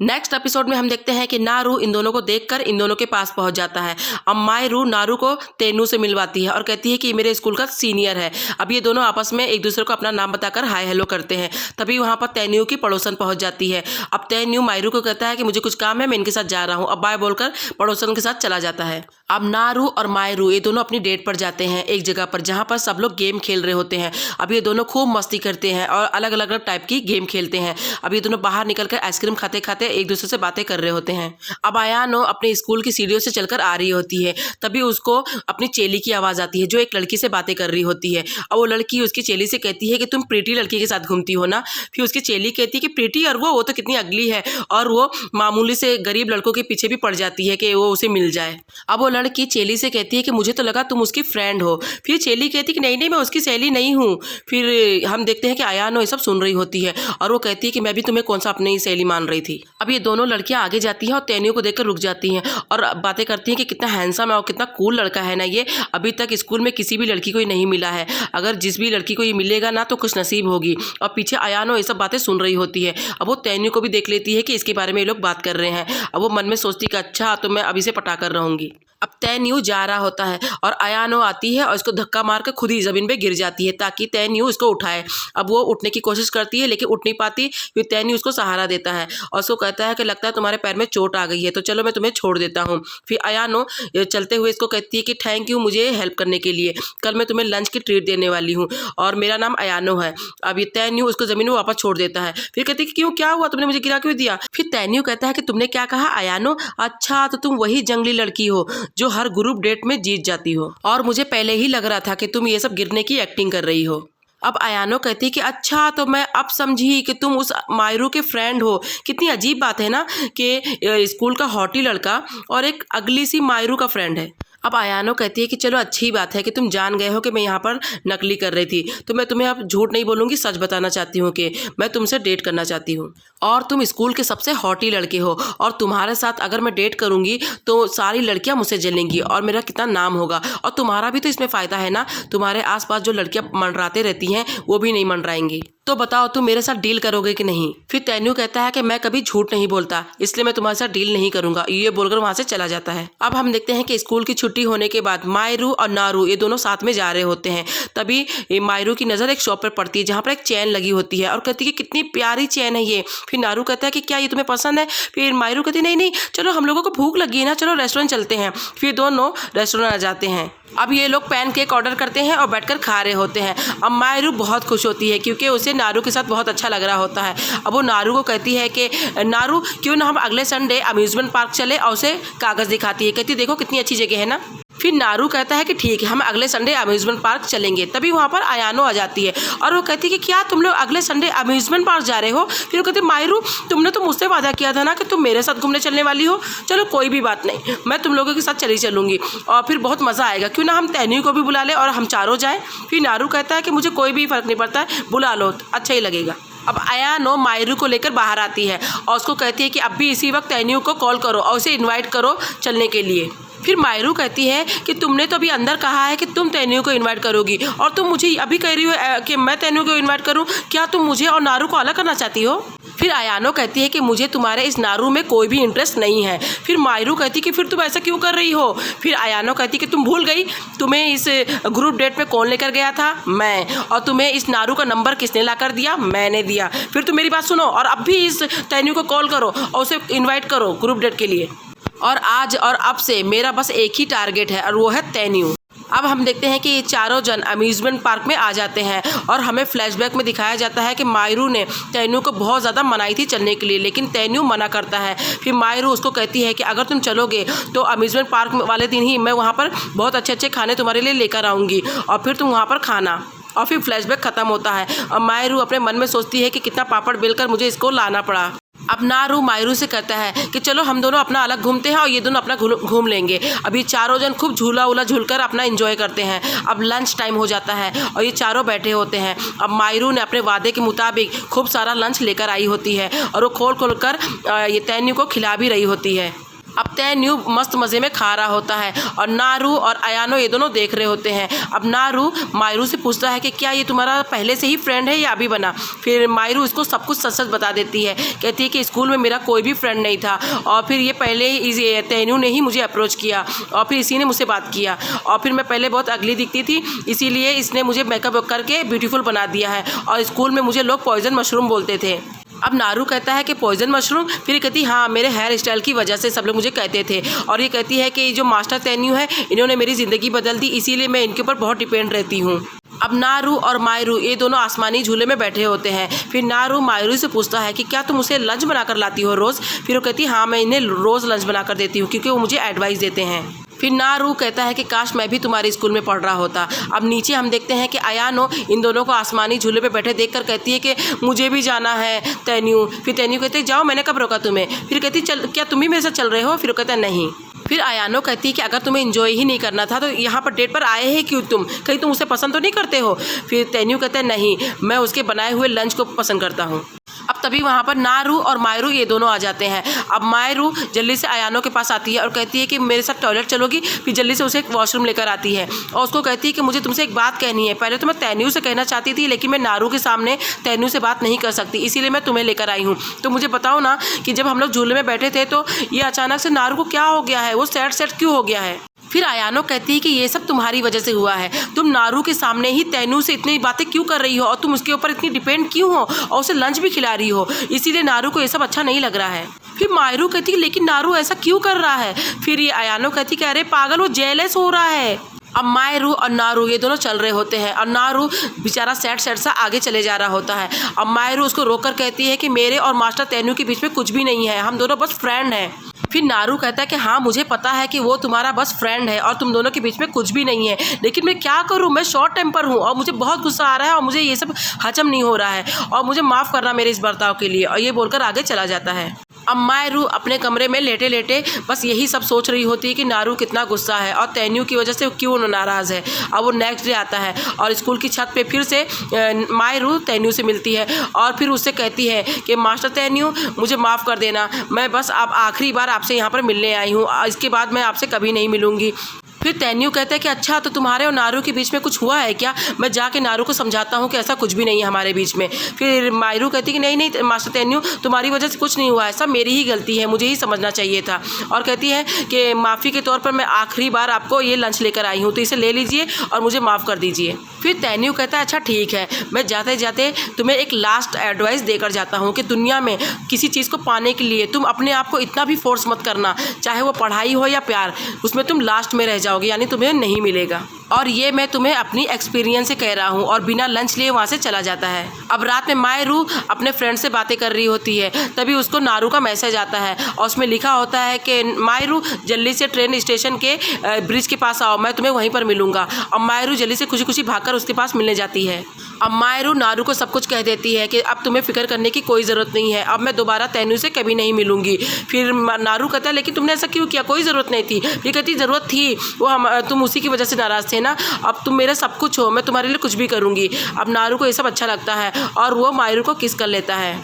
Next episode में हम देखते हैं कि नारू इन दोनों को देखकर इन दोनों के पास पहुंच जाता है। अब मायरू नारू को तेनू से मिलवाती है और कहती है कि ये मेरे स्कूल का सीनियर है। अब ये दोनों आपस में एक दूसरे को अपना नाम बताकर हाय हेलो करते हैं। तभी वहां पर तेन्यू की पड़ोसन पहुंच जाती है। अब तेन्यू मायरू को कहता है कि मुझे कुछ काम है, मैं इनके साथ जा रहा हूँ। अब बाय बोलकर पड़ोसन के साथ चला जाता है। अब नारू और मायरू ये दोनों अपनी डेट पर जाते हैं एक जगह पर जहाँ पर सब लोग गेम खेल रहे होते हैं। अब ये दोनों खूब मस्ती करते हैं और अलग अलग टाइप की गेम खेलते हैं। अब ये दोनों बाहर निकलकर आइसक्रीम खाते खाते एक दूसरे से बातें कर रहे होते हैं। अब आयानो अपने स्कूल की सीढ़ियों से चलकर आ रही होती है। तभी उसको अपनी चेली की आवाज़ आती है जो एक लड़की से बातें कर रही होती है। अब वो लड़की उसकी चेली से कहती है कि तुम प्रीटी लड़की के साथ घूमती हो ना। फिर उसकी चेली कहती है कि प्रीटी और वो तो कितनी अगली है, और वो मामूली से गरीब लड़कों के पीछे भी पड़ जाती है कि वो उसे मिल जाए। अब वो लड़की चेली से कहती है कि मुझे तो लगा तुम उसकी फ्रेंड हो। फिर चेली कहती है कि नहीं नहीं, मैं उसकी सहेली नहीं हूँ। फिर हम देखते हैं कि आयानो ये सब सुन रही होती है और वो कहती है कि मैं भी तुम्हें कौन सा अपनी सहेली मान रही थी। अब ये दोनों लड़कियां आगे जाती हैं और तेन्यू को देखकर रुक जाती हैं और बातें करती हैं कि कितना हैंडसम है और कितना कूल लड़का है ना ये। अभी तक स्कूल में किसी भी लड़की को ये नहीं मिला है। अगर जिस भी लड़की को ये मिलेगा ना तो खुश नसीब होगी। और पीछे आयानो ये सब बातें सुन रही होती है। अब वो तेन्यू को भी देख लेती है कि इसके बारे में ये लोग बात कर रहे हैं। अब वो मन में सोचती कि अच्छा तो मैं अभी से पटा कर रहूंगी। अब तेन्यू जा रहा होता है और आयानो आती है और इसको धक्का मार कर खुद ही ज़मीन पे गिर जाती है ताकि तेन्यू इसको उठाए। अब वो उठने की कोशिश करती है लेकिन उठ नहीं पाती। फिर तेन्यू उसको सहारा देता है और उसको कहता है कि लगता है तुम्हारे पैर में चोट आ गई है तो चलो मैं तुम्हें छोड़ देता हूँ। फिर आयानो चलते हुए इसको कहती है कि थैंक यू मुझे हेल्प करने के लिए, कल मैं तुम्हें लंच की ट्रीट देने वाली हूँ और मेरा नाम आयानो है। अब ये तेन्यू उसको ज़मीन में वापस छोड़ देता है। फिर कहती है कि क्यों, क्या हुआ, तुमने मुझे गिरा क्यों दिया। फिर तेन्यू कहता है कि तुमने क्या कहा आयानो, अच्छा तो तुम वही जंगली लड़की हो जो हर ग्रुप डेट में जीत जाती हो, और मुझे पहले ही लग रहा था कि तुम ये सब गिरने की एक्टिंग कर रही हो। अब आयानो कहती है कि अच्छा तो मैं अब समझी कि तुम उस मायरू के फ्रेंड हो। कितनी अजीब बात है ना कि स्कूल का हॉटी लड़का और एक अगली सी मायरू का फ्रेंड है। अब आयानो कहती है कि चलो अच्छी बात है कि तुम जान गए हो कि मैं यहाँ पर नकली कर रही थी, तो मैं तुम्हें अब झूठ नहीं बोलूँगी, सच बताना चाहती हूँ कि मैं तुमसे डेट करना चाहती हूँ और तुम स्कूल के सबसे हॉटी लड़के हो और तुम्हारे साथ अगर मैं डेट करूँगी तो सारी लड़कियाँ मुझसे जलेंगी और मेरा कितना नाम होगा, और तुम्हारा भी तो इसमें फ़ायदा है ना, तुम्हारे आसपास जो लड़कियाँ मंडराते रहती हैं वो भी नहीं मंडराएंगी। तो बताओ तुम मेरे साथ डील करोगे कि नहीं। फिर तेन्यू कहता है कि मैं कभी झूठ नहीं बोलता, इसलिए मैं तुम्हारे साथ डील नहीं करूंगा। ये बोलकर वहां से चला जाता है। अब हम देखते हैं कि स्कूल की छुट्टी होने के बाद मायरू और नारू ये दोनों साथ में जा रहे होते हैं। तभी मायरू की नज़र एक शॉप पर पड़ती है जहाँ पर एक चैन लगी होती है और कहती है कि कितनी प्यारी चैन है ये। फिर नारू कहता है कि क्या ये तुम्हें पसंद है। फिर मायरू कहती नहीं नहीं, चलो हम लोगों को भूख लगी है ना, चलो रेस्टोरेंट चलते हैं। फिर दोनों रेस्टोरेंट आ जाते हैं। अब ये लोग पैन केक ऑर्डर करते हैं और बैठकर खा रहे होते हैं। अब मायरू बहुत खुश होती है क्योंकि उसे नारू के साथ बहुत अच्छा लग रहा होता है। अब वो नारू को कहती है कि नारू क्यों ना हम अगले संडे अम्यूज़मेंट पार्क चले, और उसे कागज़ दिखाती है, कहती देखो कितनी अच्छी जगह है ना। फिर नारू कहता है कि ठीक है हम अगले संडे अम्यूज़मेंट पार्क चलेंगे। तभी वहाँ पर आयानो आ जाती है और वो कहती है कि क्या तुम लोग अगले संडे अम्यूज़मेंट पार्क जा रहे हो। फिर वो कहती है मायरू तुमने तो मुझसे वादा किया था ना कि तुम मेरे साथ घूमने चलने वाली हो। चलो कोई भी बात नहीं, मैं तुम लोगों के साथ चली चलूँगी और फिर बहुत मज़ा आएगा। क्यों ना हम तेन्यू को भी बुला लें और हम चारों जाएँ। फिर नारू कहता है कि मुझे कोई भी फ़र्क नहीं पड़ता है, बुला लो अच्छा ही लगेगा। अब आयानो मायरू को लेकर बाहर आती है और उसको कहती है कि अब भी इसी वक्त तेन्यू को कॉल करो और उसे इन्वाइट करो चलने के लिए। फिर मायरू कहती है कि तुमने तो अभी अंदर कहा है कि तुम तेन्यू को इनवाइट करोगी और तुम मुझे अभी कह रही हो कि मैं तेन्यू को इनवाइट करूं। क्या तुम मुझे और नारू को अलग करना चाहती हो। फिर आयानो कहती है कि मुझे तुम्हारे इस नारू में कोई भी इंटरेस्ट नहीं है। फिर मायरू कहती है कि फिर तुम ऐसा क्यों कर रही हो। फिर आयानो कहती है कि तुम भूल गई तुम्हें इस ग्रुप डेट में कौन लेकर गया था, मैं, और तुम्हें इस नारू का नंबर किसने ला कर दिया, मैंने दिया। फिर तुम मेरी बात सुनो और अब भी इस तेन्यू को कॉल करो और उसे इन्वाइट करो ग्रुप डेट के लिए। और आज और अब से मेरा बस एक ही टारगेट है और वो है तेन्यू। अब हम देखते हैं कि ये चारों जन अम्यूज़मेंट पार्क में आ जाते हैं और हमें फ्लैशबैक में दिखाया जाता है कि मायरू ने तेन्यू को बहुत ज़्यादा मनाई थी चलने के लिए, लेकिन तेन्यू मना करता है। फिर मायरू उसको कहती है कि अगर तुम चलोगे तो अम्यूज़मेंट पार्क वाले दिन ही मैं वहाँ पर बहुत अच्छे अच्छे खाने तुम्हारे लिए लेकर आऊँगी और फिर तुम वहाँ पर खाना। और फिर फ्लैशबैक ख़त्म होता है और मायरू अपने मन में सोचती है कि कितना पापड़ बेलकर मुझे इसको लाना पड़ा। अब नारू मायरू से कहता है कि चलो हम दोनों अपना अलग घूमते हैं और ये दोनों अपना घूम लेंगे। अभी चारों जन खूब झूला उला झूलकर अपना एंजॉय करते हैं। अब लंच टाइम हो जाता है और ये चारों बैठे होते हैं। अब मायरू ने अपने वादे के मुताबिक खूब सारा लंच लेकर आई होती है और वो खोल कर ये तेन्यू को खिला भी रही होती है। अब तैन्यू मस्त मज़े में खा रहा होता है और नारू और अयानो ये दोनों देख रहे होते हैं। अब नारू मायरू से पूछता है कि क्या ये तुम्हारा पहले से ही फ्रेंड है या अभी बना। फिर मायरू इसको सब कुछ सच सच बता देती है। कहती है कि स्कूल में मेरा कोई भी फ्रेंड नहीं था और फिर ये पहले ही तैन्यू ने ही मुझे अप्रोच किया और फिर इसी ने मुझसे बात किया और फिर मैं पहले बहुत अगली दिखती थी, इसीलिए इसने मुझे मेकअप करके ब्यूटीफुल बना दिया है और स्कूल में मुझे लोग पॉइजन मशरूम बोलते थे। अब नारू कहता है कि पॉइजन मशरूम। फिर कहती हाँ, मेरे हेयर स्टाइल की वजह से सब लोग मुझे कहते थे। और ये कहती है कि जो मास्टर तैन्यू है इन्होंने मेरी ज़िंदगी बदल दी, इसीलिए मैं इनके ऊपर बहुत डिपेंड रहती हूँ। अब नारू और मायरू ये दोनों आसमानी झूले में बैठे होते हैं। फिर नारू मायरू से पूछता है कि क्या तुम उसे लंच बनाकर लाती हो रोज़। फिर वो कहती है हाँ, मैं इन्हें रोज़ लंच बनाकर देती हूँ क्योंकि वो मुझे एडवाइस देते हैं। फिर नारू कहता है कि काश मैं भी तुम्हारे स्कूल में पढ़ रहा होता। अब नीचे हम देखते हैं कि अयानो इन दोनों को आसमानी झूले पे बैठे देखकर कहती है कि मुझे भी जाना है तैन्यू। फिर तैन्यू कहते हैं जाओ, मैंने कब रोका तुम्हें। फिर कहती चल, क्या तुम भी मेरे साथ चल रहे हो। फिर वो कहता है नहीं। फिर अयानो कहती है कि अगर तुम्हें एंजॉय ही नहीं करना था तो यहाँ पर डेट पर आए हैं क्यों तुम, कहीं तुम उसे पसंद तो नहीं करते हो। फिर तैन्यू कहता है नहीं, मैं उसके बनाए हुए लंच को पसंद करता हूँ। अब तभी वहाँ पर नारू और मायरू ये दोनों आ जाते हैं। अब मायरू जल्दी से अयानो के पास आती है और कहती है कि मेरे साथ टॉयलेट चलोगी। फिर जल्दी से उसे एक वॉशरूम लेकर आती है और उसको कहती है कि मुझे तुमसे एक बात कहनी है। पहले तो मैं तैन्यू से कहना चाहती थी लेकिन मैं नारू के सामने तैन्यू से बात नहीं कर सकती, इसीलिए मैं तुम्हें लेकर आई हूँ। तो मुझे बताओ ना कि जब हम लोग झूले में बैठे थे तो ये अचानक से नारू को क्या हो गया है, वो सैड क्यों हो गया है। फिर अयानो कहती है कि ये सब तुम्हारी वजह से हुआ है। तुम नारू के सामने ही तैन्यू से इतनी बातें क्यों कर रही हो और तुम उसके ऊपर इतनी डिपेंड क्यों हो और उसे लंच भी खिला रही हो, इसीलिए नारू को ये सब अच्छा नहीं लग रहा है। फिर मायरू कहती है लेकिन नारू ऐसा क्यों कर रहा है। फिर ये अयानो कहती कि अरे पागल, वो जेलस हो रहा है। अब मायरू और नारू ये दोनों चल रहे होते हैं और नारू बेचारा सैड सा आगे चले जा रहा होता है। अब मायरू उसको रोककर कहती है कि मेरे और मास्टर तैन्यू के बीच में कुछ भी नहीं है, हम दोनों बस फ्रेंड हैं। फिर नारू कहता है कि हाँ, मुझे पता है कि वो तुम्हारा बस फ्रेंड है और तुम दोनों के बीच में कुछ भी नहीं है, लेकिन मैं क्या करूँ, मैं शॉर्ट टेम्पर हूँ और मुझे बहुत गुस्सा आ रहा है और मुझे ये सब हजम नहीं हो रहा है और मुझे माफ़ करना मेरे इस बर्ताव के लिए। और ये बोलकर आगे चला जाता है। अब मायरू अपने कमरे में लेटे लेटे बस यही सब सोच रही होती है कि नारू कितना गुस्सा है और तैन्यू की वजह से क्यों नाराज़ है। अब वो नेक्स्ट डे आता है और स्कूल की छत पे फिर से मायरू तैन्यू से मिलती है और फिर उससे कहती है कि मास्टर तैन्यू, मुझे माफ़ कर देना, मैं बस अब आखिरी बार आपसे यहाँ पर मिलने आई हूँ, इसके बाद मैं आपसे कभी नहीं मिलूँगी। फिर तैन्यू कहता है कि अच्छा, तो तुम्हारे और नारू के बीच में कुछ हुआ है क्या, मैं जाके नारू को समझाता हूँ कि ऐसा कुछ भी नहीं है हमारे बीच में। फिर मायरू कहती है कि नहीं नहीं मास्टर तैन्यू, तुम्हारी वजह से कुछ नहीं हुआ है, सब मेरी ही गलती है, मुझे ही समझना चाहिए था। और कहती है कि माफ़ी के तौर पर मैं आखिरी बार आपको ये लंच लेकर आई हूँ, तो इसे ले लीजिए और मुझे माफ़ कर दीजिए। फिर तैन्यू कहता है अच्छा ठीक है, मैं जाते जाते तुम्हें एक लास्ट एडवाइस देकर जाता हूँ कि दुनिया में किसी चीज़ को पाने के लिए तुम अपने आप को इतना भी फोर्स मत करना, चाहे वो पढ़ाई हो या प्यार, उसमें तुम लास्ट में रह जाओगे, यानी तुम्हें नहीं मिलेगा। और ये मैं तुम्हें अपनी एक्सपीरियंस से कह रहा हूँ। और बिना लंच लिए वहाँ से चला जाता है। अब रात में मायरू अपने फ्रेंड से बातें कर रही होती है, तभी उसको नारू का मैसेज आता है और उसमें लिखा होता है कि मायरू जल्दी से ट्रेन स्टेशन के ब्रिज के पास आओ, मैं तुम्हें वहीं पर मिलूंगा। अब मायरू जल्दी से खुशी खुशी भागकर उसके पास मिलने जाती है। अब मायरू नारू को सब कुछ कह देती है कि अब तुम्हें फिक्र करने की कोई ज़रूरत नहीं है, अब मैं दोबारा तैन्यू से कभी नहीं मिलूंगी। फिर नारू कहता है लेकिन तुमने ऐसा क्यों किया, कोई ज़रूरत नहीं थी। फिर कहती ज़रूरत थी, वो तुम उसी की वजह से नाराज़ थे ना, अब तुम मेरा सब कुछ हो, मैं तुम्हारे लिए कुछ भी करूँगी। अब नारू को ये सब अच्छा लगता है और वो मायरू को किस कर लेता है।